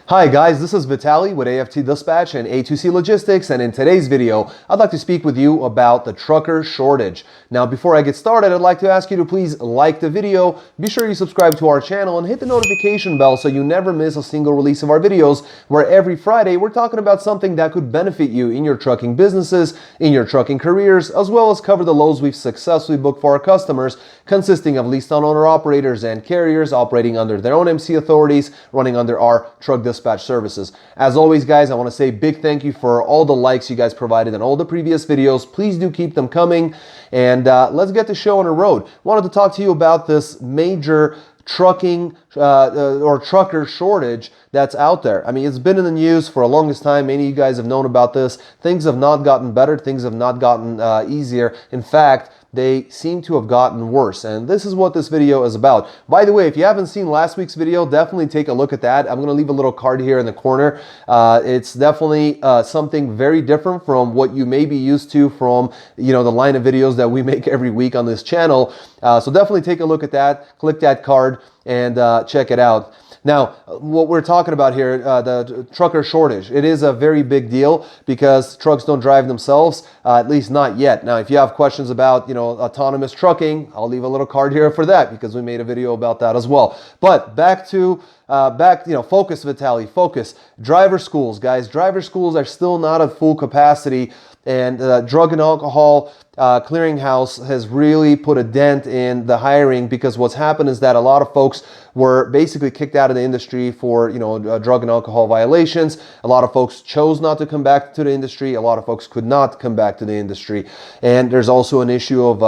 Hi guys, this is Vitaly with AFT Dispatch and A2C Logistics, and in today's video, I'd like to speak with you about the trucker shortage. Now, before I get started, I'd like to ask you to please like the video, be sure you subscribe to our channel, and hit the notification bell so you never miss a single release of our videos, where every Friday we're talking about something that could benefit you in your trucking businesses, in your trucking careers, as well as cover the loads we've successfully booked for our customers, consisting of leased owner operators and carriers operating under their own MC authorities, running under our truck dispatch services. As always, guys, I want to say a big thank you for all the likes you guys provided in all the previous videos. Please do keep them coming, and let's get the show on the road. Wanted to talk to you about this major trucking or trucker shortage that's out there. I mean, it's been in the news for the longest time. Many of you guys have known about this. Things have not gotten better. Things have not gotten easier. In fact, they seem to have gotten worse, and this is what this video is about. By the way, if you haven't seen last week's video, definitely take a look at that. I'm going to leave a little card here in the corner. It's definitely something very different from what you may be used to from, the line of videos that we make every week on this channel. So definitely take a look at that, click that card, and check it out. Now, what we're talking about here, the trucker shortage, it is a very big deal because trucks don't drive themselves, at least not yet. Now, if you have questions about, autonomous trucking, I'll leave a little card here for that because we made a video about that as well. But back to focus, Vitaly, focus. Driver schools, guys. Driver schools are still not at full capacity, and Drug and Alcohol Clearinghouse has really put a dent in the hiring, because what's happened is that a lot of folks were basically kicked out of the industry for drug and alcohol violations. A lot of folks chose not to come back to the industry. A lot of folks could not come back to the industry, and there's also an issue of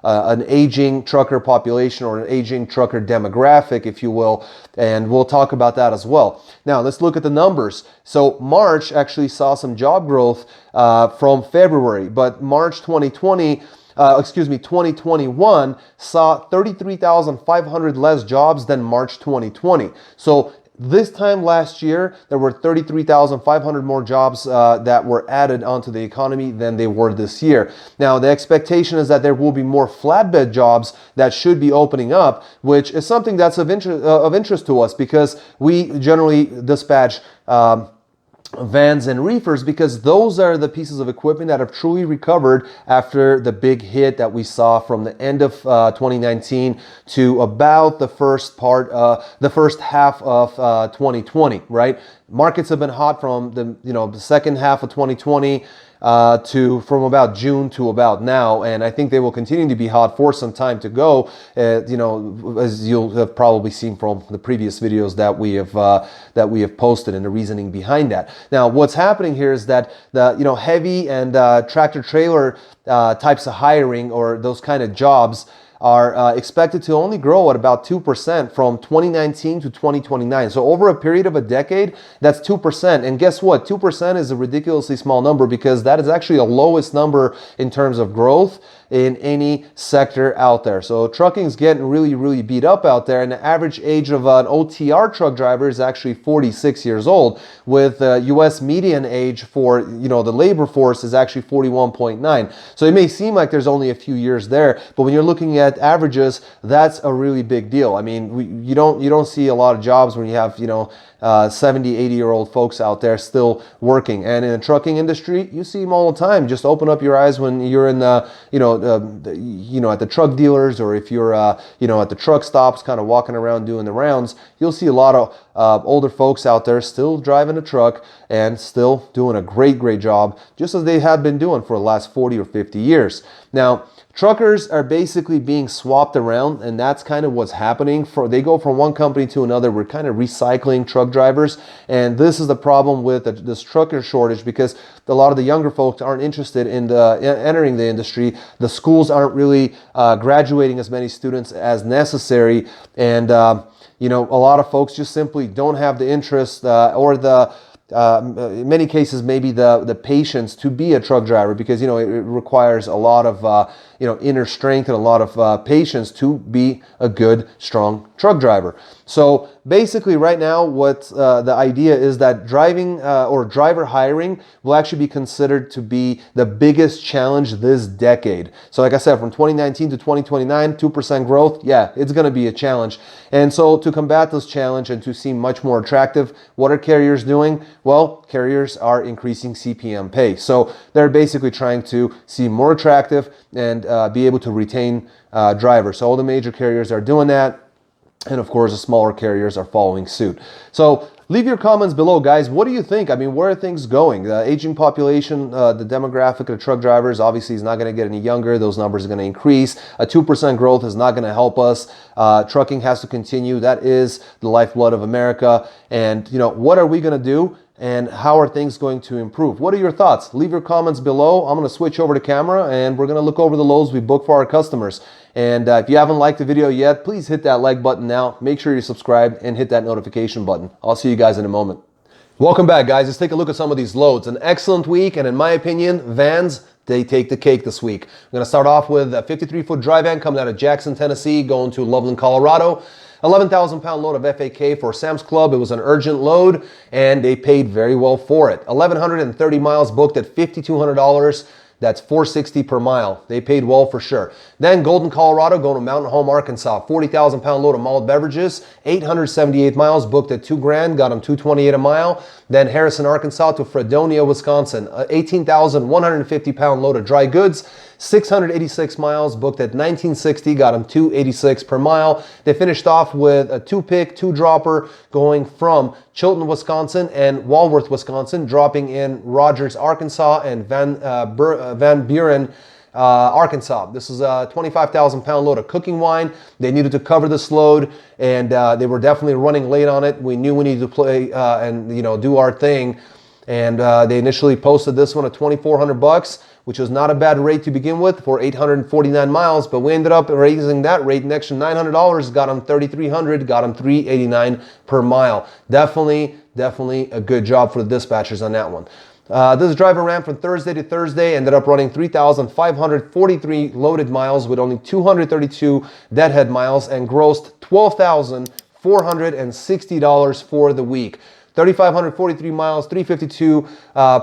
an aging trucker population, or an aging trucker demographic, if you will, and we'll talk about that as well. Now, let's look at the numbers. So March actually saw some job growth from February, but March 2021 saw 33,500 less jobs than March 2020. So this time last year, there were 33,500 more jobs that were added onto the economy than they were this year. Now, the expectation is that there will be more flatbed jobs that should be opening up, which is something that's of interest to us, because we generally dispatch vans and reefers, because those are the pieces of equipment that have truly recovered after the big hit that we saw from the end of 2019 to about the first half of 2020, right? Markets have been hot from the second half of 2020 from about June to about now, and I think they will continue to be hot for some time to go. As you'll have probably seen from the previous videos that we have posted, and the reasoning behind that. Now, what's happening here is that the heavy and tractor trailer types of hiring, or those kind of jobs, are expected to only grow at about 2% from 2019 to 2029. So over a period of a decade, that's 2%. And guess what? 2% is a ridiculously small number, because that is actually the lowest number in terms of growth in any sector out there. So trucking is getting really, really beat up out there, and the average age of an OTR truck driver is actually 46 years old, with the U.S. median age for the labor force is actually 41.9. So it may seem like there's only a few years there, but when you're looking at averages, that's a really big deal. I mean, you don't see a lot of jobs when you have 70, 80-year-old folks out there still working. And in the trucking industry, you see them all the time. Just open up your eyes when you're in the at the truck dealers, or if you're at the truck stops, kind of walking around doing the rounds, you'll see a lot of older folks out there still driving a truck and still doing a great job, just as they have been doing for the last 40 or 50 years. Now, truckers are basically being swapped around, and that's kind of what's happening. They go from one company to another. We're kind of recycling truck drivers, and this is the problem with this trucker shortage, because a lot of the younger folks aren't interested in entering the industry. The schools aren't really graduating as many students as necessary, and a lot of folks just simply don't have the interest or the in many cases maybe the patience to be a truck driver, because it requires a lot of inner strength and a lot of patience to be a good, strong truck driver. So basically right now what the idea is that driving or driver hiring will actually be considered to be the biggest challenge this decade. So like I said, from 2019 to 2029, 2% growth, yeah, it's going to be a challenge. And so to combat this challenge and to seem much more attractive, what are carriers doing? Well, carriers are increasing CPM pay. So they're basically trying to seem more attractive and be able to retain drivers. So all the major carriers are doing that. And of course, the smaller carriers are following suit. So leave your comments below, guys. What do you think? I mean, where are things going? The aging population, the demographic of truck drivers obviously is not going to get any younger. Those numbers are going to increase. A 2% growth is not going to help us. Trucking has to continue. That is the lifeblood of America. And, you know, what are we going to do? And how are things going to improve? What are your thoughts? Leave your comments below. I'm going to switch over to camera and we're going to look over the loads we book for our customers. And if you haven't liked the video yet, please hit that like button now. Make sure you're subscribed and hit that notification button. I'll see you guys in a moment. Welcome back, guys. Let's take a look at some of these loads. An excellent week, and in my opinion, vans, they take the cake this week. I'm going to start off with a 53-foot dry van coming out of Jackson, Tennessee, going to Loveland, Colorado. 11,000-pound load of FAK for Sam's Club. It was an urgent load, and they paid very well for it. 1,130 miles booked at $5,200. That's $460 per mile. They paid well for sure. Then Golden, Colorado, going to Mountain Home, Arkansas. 40,000-pound load of malt beverages. 878 miles booked at $2,000. Got them $228 a mile. Then Harrison, Arkansas to Fredonia, Wisconsin. 18,150-pound load of dry goods. 686 miles booked at $1960. Got them $286 per mile. They finished off with a two-pick, two-dropper going from Chilton, Wisconsin and Walworth, Wisconsin, dropping in Rogers, Arkansas and Van Buren, Arkansas. This is a 25,000-pound load of cooking wine. They needed to cover this load, and they were definitely running late on it. We knew we needed to play and do our thing, and they initially posted this one at $2,400, which was not a bad rate to begin with for 849 miles, but we ended up raising that rate an extra $900, got them $3,300, got them $389 per mile. Definitely a good job for the dispatchers on that one. This driver ran from Thursday to Thursday, ended up running 3,543 loaded miles with only 232 deadhead miles and grossed $12,460 for the week. 3,543 miles, 352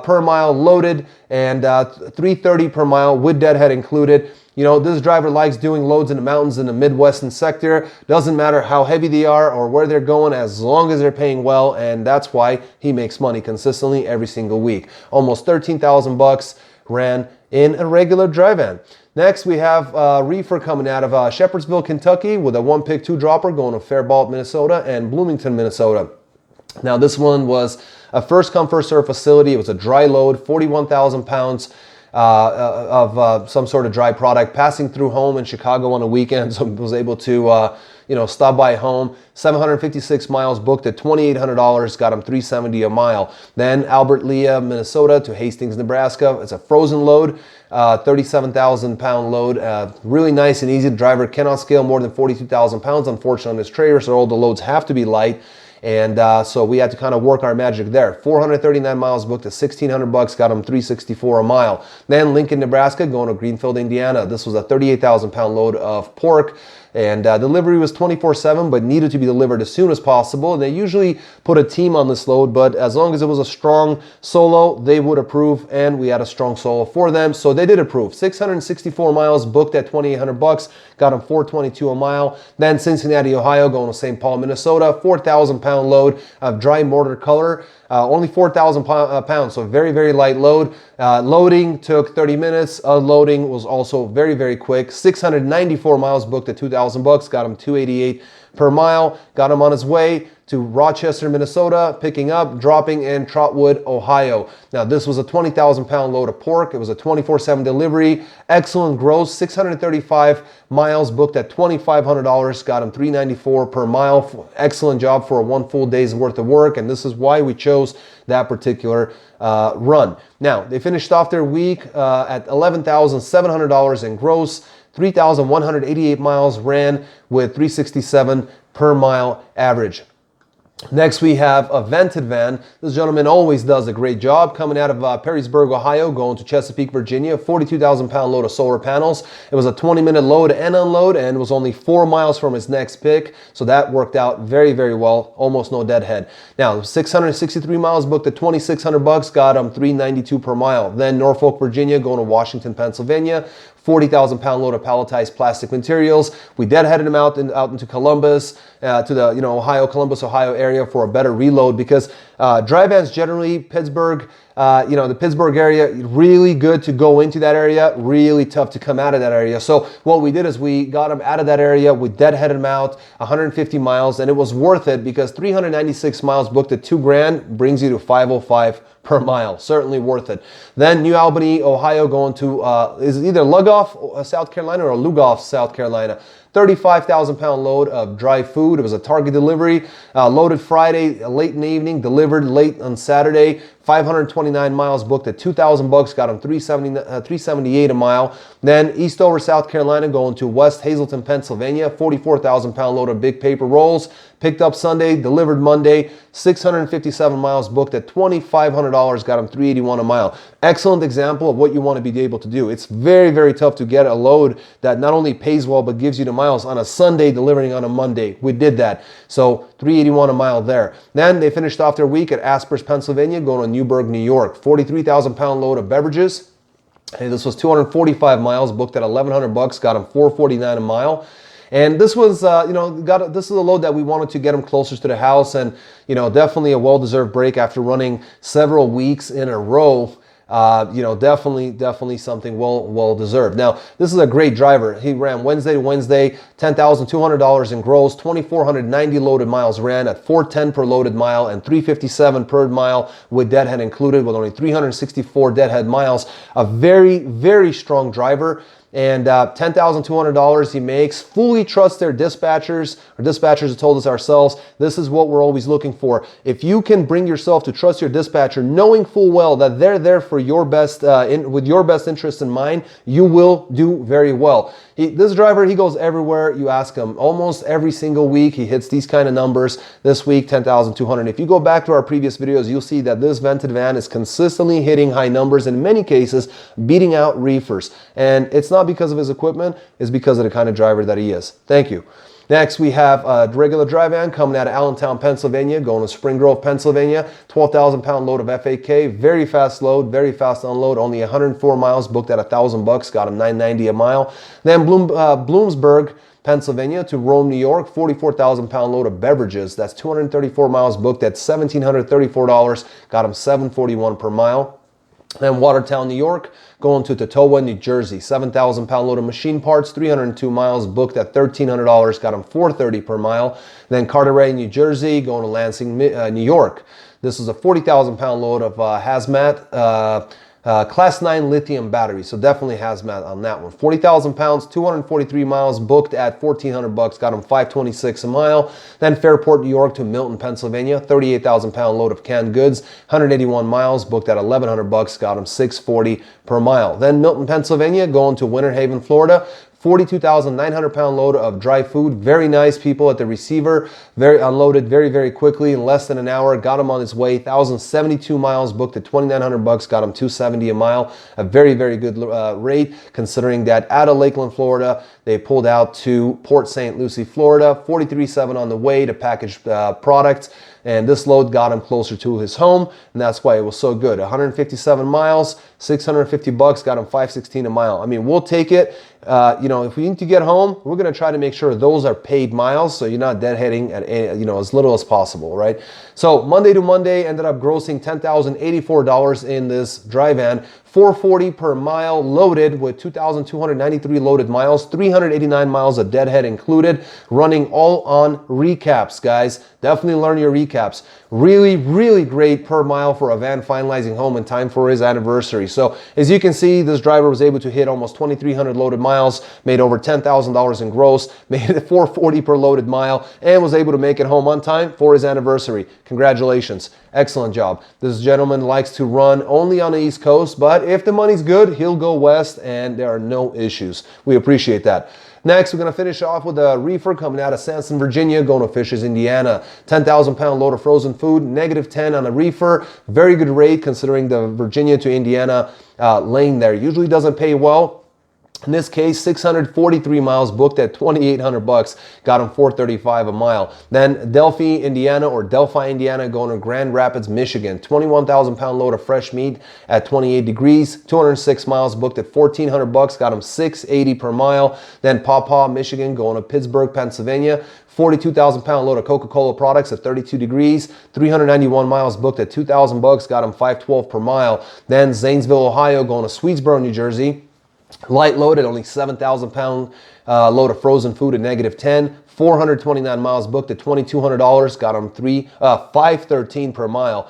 per mile loaded, and 330 per mile with deadhead included. You know, this driver likes doing loads in the mountains in the Midwestern sector. Doesn't matter how heavy they are or where they're going, as long as they're paying well, and that's why he makes money consistently every single week. Almost 13,000 bucks ran in a regular dry van. Next, we have reefer coming out of Shepherdsville, Kentucky, with a one-pick, two-dropper going to Faribault, Minnesota, and Bloomington, Minnesota. Now, this one was a first-come, first-served facility. It was a dry load, 41,000 pounds of some sort of dry product, passing through home in Chicago on a weekend, so was able to stop by home. 756 miles booked at $2,800, got him $370 a mile. Then Albert Lea, Minnesota to Hastings, Nebraska. It's a frozen load, 37,000-pound load. Really nice and easy. The driver cannot scale more than 42,000 pounds, unfortunately, on this trailer, so all the loads have to be light. And so we had to kind of work our magic there. 439 miles booked at $1,600, got them $364 a mile. Then Lincoln, Nebraska, going to Greenfield, Indiana. This was a 38,000-pound load of pork. And delivery was 24/7, but needed to be delivered as soon as possible. And they usually put a team on this load, but as long as it was a strong solo, they would approve, and we had a strong solo for them, so they did approve. 664 miles booked at $2,800, got them $422 a mile. Then Cincinnati, Ohio, going to St. Paul, Minnesota, 4,000-pound load of dry mortar color. Only 4,000 pounds, so very light load. Loading took 30 minutes. Unloading was also very quick. 694 miles booked at $2,000, got him $288 per mile. Got him on his way to Rochester, Minnesota, picking up, dropping in Trotwood, Ohio. Now, this was a 20,000-pound load of pork. It was a 24/7 delivery. Excellent gross, 635 miles booked at $2,500. Got him $394 per mile. Excellent job for a one full day's worth of work, and this is why we chose that particular run. Now, they finished off their week at $11,700 in gross. 3,188 miles ran with $367 per mile average. Next, we have a vented van. This gentleman always does a great job. Coming out of Perrysburg, Ohio, going to Chesapeake, Virginia, 42,000 pound load of solar panels. It was a 20-minute load and unload, and was only 4 miles from his next pick. So that worked out very, very well. Almost no deadhead. Now, 663 miles booked at $2,600, got him $392 per mile. Then Norfolk, Virginia, going to Washington, Pennsylvania. 40,000 pound load of palletized plastic materials. We deadheaded him out into Columbus, to the Columbus, Ohio area for a better reload, because dry vans generally, Pittsburgh, the Pittsburgh area, really good to go into that area, really tough to come out of that area. So what we did is we got him out of that area, we deadheaded him out 150 miles, and it was worth it because 396 miles booked at $2,000 brings you to 505 per mile. Certainly worth it. Then New Albany, Ohio, going to is either Lugoff, South Carolina, or Lugoff, South Carolina. 35,000 pound load of dry food. It was a Target delivery, loaded Friday late in the evening, delivered late on Saturday. 529 miles booked at $2,000, got him $378 a mile. Then Eastover, South Carolina, going to West Hazleton, Pennsylvania. 44,000 pound load of big paper rolls. Picked up Sunday, delivered Monday. 657 miles booked at $2,500, got him $381 a mile. Excellent example of what you want to be able to do. It's very, very tough to get a load that not only pays well but gives you the miles on a Sunday, delivering on a Monday. We did that. So $381 a mile there. Then they finished off their week at Aspers, Pennsylvania, going to Newburgh, New York. 43,000 pound load of beverages. And this was 245 miles booked at $1,100, got him $449 a mile. And this was, this is a load that we wanted to get him closer to the house, and definitely a well-deserved break after running several weeks in a row. Definitely something well deserved. Now, this is a great driver. He ran Wednesday to Wednesday, $10,200 in gross, 2,490 loaded miles ran at $410 per loaded mile and $357 per mile with deadhead included, with only 364 deadhead miles. A very, very strong driver. And $10,200 he makes. Fully trust their dispatchers. Our dispatchers have told us ourselves, this is what we're always looking for. If you can bring yourself to trust your dispatcher, knowing full well that they're there for your best, with your best interest in mind, you will do very well. This driver, he goes everywhere. You ask him, almost every single week he hits these kind of numbers. This week, 10,200. If you go back to our previous videos, you'll see that this vented van is consistently hitting high numbers, in many cases beating out reefers. And it's not because of his equipment, it's because of the kind of driver that he is. Thank you. Next, we have a regular dry van coming out of Allentown, Pennsylvania, going to Spring Grove, Pennsylvania. 12,000 pound load of FAK. Very fast load, very fast unload. Only 104 miles booked at $1,000, got him $990 a mile. Then Bloomsburg, Pennsylvania to Rome, New York. 44,000 pound load of beverages. That's 234 miles booked at $1,734, got him $741 per mile. Then Watertown, New York, going to Totowa, New Jersey. 7,000 pound load of machine parts, 302 miles booked at $1,300, got them $430 per mile. Then Carteret, New Jersey, going to Lansing, New York. This is a 40,000 pound load of hazmat, Class 9 lithium battery, so definitely hazmat on that one. 40,000 pounds, 243 miles booked at $1,400, got them $526 a mile. Then Fairport, New York to Milton, Pennsylvania, 38,000 pound load of canned goods, 181 miles booked at $1,100, got them $640 per mile. Then Milton, Pennsylvania, going to Winter Haven, Florida. 42,900 pound load of dry food. Very nice people at the receiver. Very unloaded very, very quickly in less than an hour. Got him on his way. 1,072 miles booked at $2,900. Got him $270 a mile. A very, very good rate considering that out of Lakeland, Florida, they pulled out to Port St. Lucie, Florida. 43.7 on the way to package products. And this load got him closer to his home, and that's why it was so good. 157 miles, $650, got him $516 a mile. I mean, we'll take it. If we need to get home, we're going to try to make sure those are paid miles, so you're not deadheading at as little as possible, right? So Monday to Monday ended up grossing $10,084 in this dry van. $440 per mile loaded with 2,293 loaded miles, 389 miles of deadhead included, running all on recaps, guys. Definitely learn your recaps. Really, really great per mile for a van finalizing home in time for his anniversary. So as you can see, this driver was able to hit almost 2,300 loaded miles, made over $10,000 in gross, made it $440 per loaded mile, and was able to make it home on time for his anniversary. Congratulations. Excellent job. This gentleman likes to run only on the East Coast, but if the money's good, he'll go west and there are no issues. We appreciate that. Next, we're going to finish off with a reefer coming out of Sanson, Virginia, going to Fishers, Indiana. 10,000-pound load of frozen food, -10 on a reefer. Very good rate considering the Virginia to Indiana lane there. Usually doesn't pay well. In this case, 643 miles booked at $2,800, got him $435 a mile. Then Delphi, Indiana, going to Grand Rapids, Michigan. 21,000-pound load of fresh meat at 28 degrees, 206 miles booked at $1,400, got him $680 per mile. Then Paw, Michigan, going to Pittsburgh, Pennsylvania. 42,000-pound load of Coca-Cola products at 32 degrees, 391 miles booked at $2,000, got him $512 per mile. Then Zanesville, Ohio, going to Swedesboro, New Jersey. Light loaded, only 7,000-pound load of frozen food at -10. 429 miles booked at $2,200. Got them $513 per mile.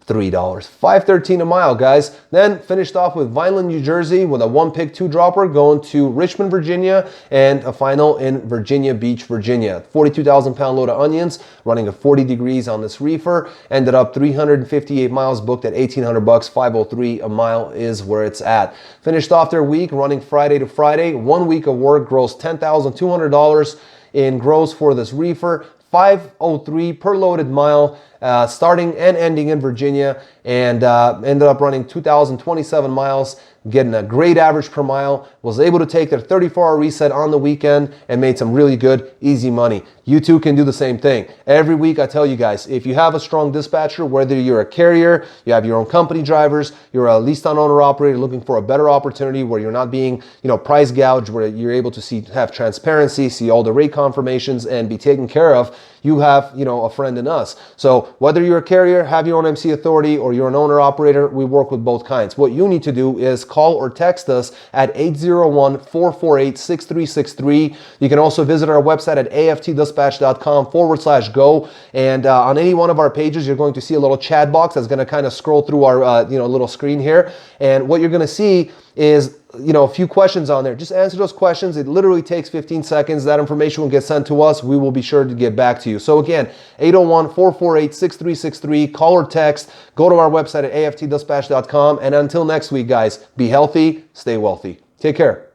$3. $513 a mile, guys. Then finished off with Vineland, New Jersey with a 1-pick 2-dropper going to Richmond, Virginia, and a final in Virginia Beach, Virginia. 42,000-pound load of onions running at 40 degrees on this reefer. Ended up 358 miles booked at $1,800. $503 a mile is where it's at. Finished off their week running Friday to Friday. 1 week of work, gross $10,200 in gross for this reefer. $503 per loaded mile, starting and ending in Virginia, and ended up running 2,027 miles, getting a great average per mile. Was able to take their 34-hour reset on the weekend and made some really good, easy money. You too can do the same thing. Every week I tell you guys, if you have a strong dispatcher, whether you're a carrier, you have your own company drivers, you're a leased on owner operator looking for a better opportunity where you're not being, price gouged, where you're able to have transparency, see all the rate confirmations and be taken care of, you have, a friend in us. So whether you're a carrier, have your own MC authority, or you're an owner operator, we work with both kinds. What you need to do is call or text us at 801-448-6363. You can also visit our website at aftdispatch.com/go. And on any one of our pages, you're going to see a little chat box that's going to kind of scroll through our little screen here. And what you're going to see is a few questions on there. Just answer those questions. It literally takes 15 seconds. That information will get sent to us. We will be sure to get back to you. So again, 801-448-6363. Call or text. Go to our website at aftdispatch.com. And until next week, guys, be healthy, stay wealthy. Take care.